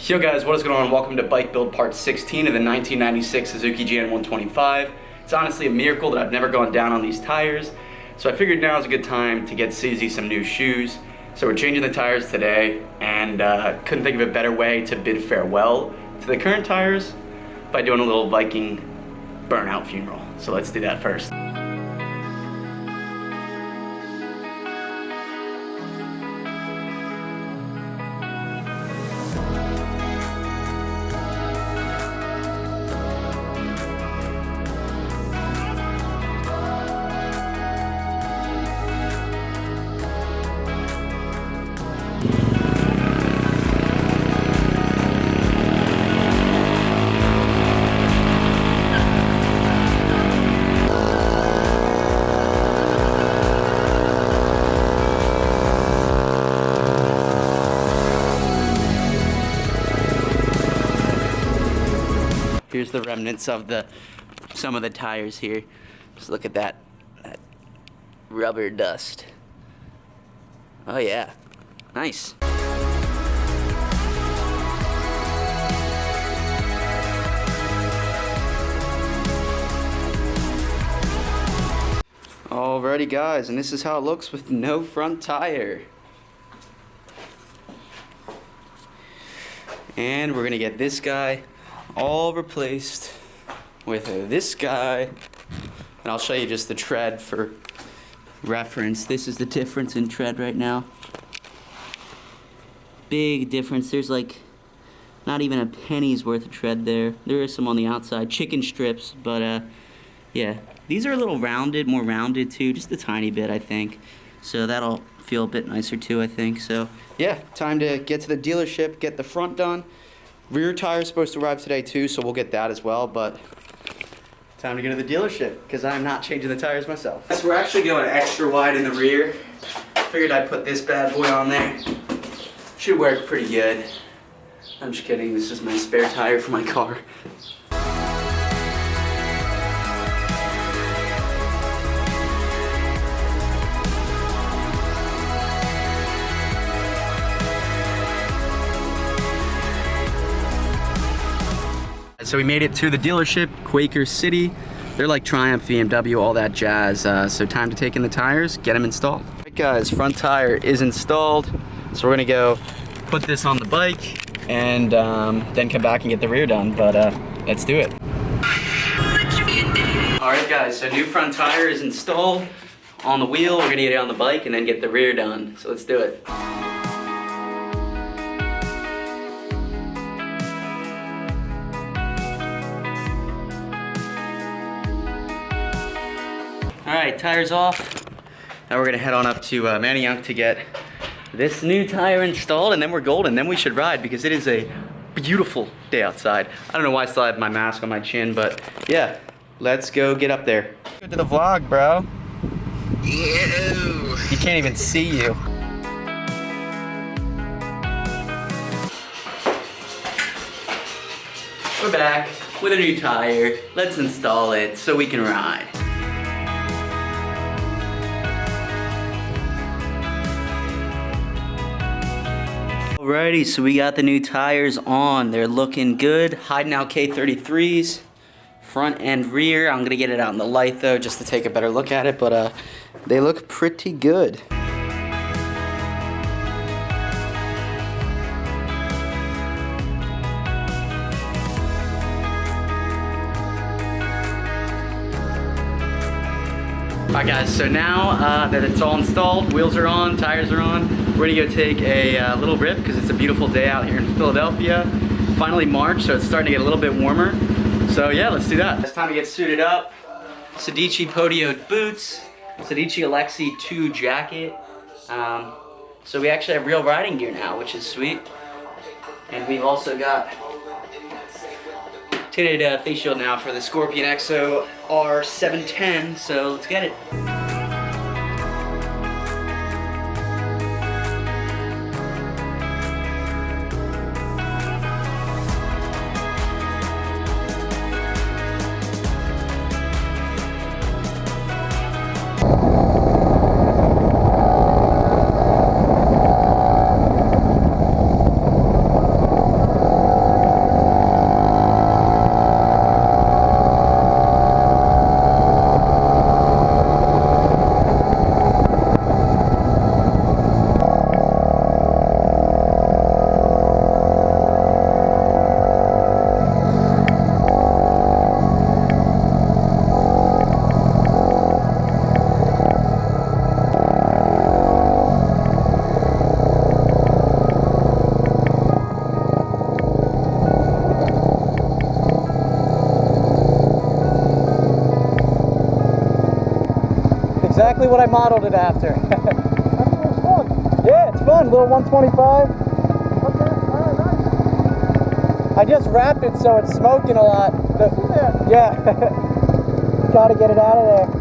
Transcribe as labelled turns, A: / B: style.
A: Yo guys, what is going on? Welcome to Bike Build Part 16 of the 1996 Suzuki GN125. It's honestly a miracle that I've never gone down on these tires, so I figured now is a good time to get Suzy some new shoes. So we're changing the tires today, and couldn't think of a better way to bid farewell to the current tires by doing a little Viking burnout funeral. So let's do that first. Here's the remnants of some of the tires here. Just look at that rubber dust. Oh yeah, nice. Alrighty guys, and this is how it looks with no front tire. And we're gonna get this guy all replaced with this guy, and I'll show you just the tread for reference. This is the difference in tread right now. Big difference. There's like not even a penny's worth of tread there. There is some on the outside, chicken strips, but yeah, these are a little rounded, more rounded too, just a tiny bit I think, so that'll feel a bit nicer too I think. So yeah, time to get to the dealership, get the front done. Rear tire is supposed to arrive today too, so we'll get that as well, but time to go to the dealership because I'm not changing the tires myself. So we're actually going extra wide in the rear. Figured I'd put this bad boy on there. Should work pretty good. I'm just kidding, this is my spare tire for my car. So we made it to the dealership, Quaker City. They're like Triumph, BMW, all that jazz. So time to take in the tires, get them installed. All right guys, front tire is installed. So we're gonna go put this on the bike and then come back and get the rear done, but let's do it. All right guys, so new front tire is installed on the wheel. We're gonna get it on the bike and then get the rear done. So let's do it. Alright, tires off. Now we're gonna head on up to Manayunk to get this new tire installed, and then we're golden. Then we should ride because it is a beautiful day outside. I don't know why I still have my mask on my chin, but yeah, let's go get up there. Go to the vlog, bro. Ew. You can't even see you. We're back with a new tire. Let's install it so we can ride. Alrighty, so we got the new tires on. They're looking good. HEIDENAU K33s, front and rear. I'm gonna get it out in the light though, just to take a better look at it, but they look pretty good. Alright guys, so now that it's all installed, wheels are on, tires are on, we're gonna go take a little rip because it's a beautiful day out here in Philadelphia. Finally March, so it's starting to get a little bit warmer. So yeah, let's do that. It's time to get suited up. Sedici Podioed boots, Sedici Alexi 2 jacket. So we actually have real riding gear now, which is sweet. And we've also got tinted face shield now for the Scorpion Exo R710, so let's get it.
B: exactly what I modeled it after.
C: It's fun.
B: Yeah, it's fun. Little 125.
C: Okay, alright, nice.
B: I just wrapped it so it's smoking a lot.
C: I see that.
B: Yeah. Gotta get it out of there.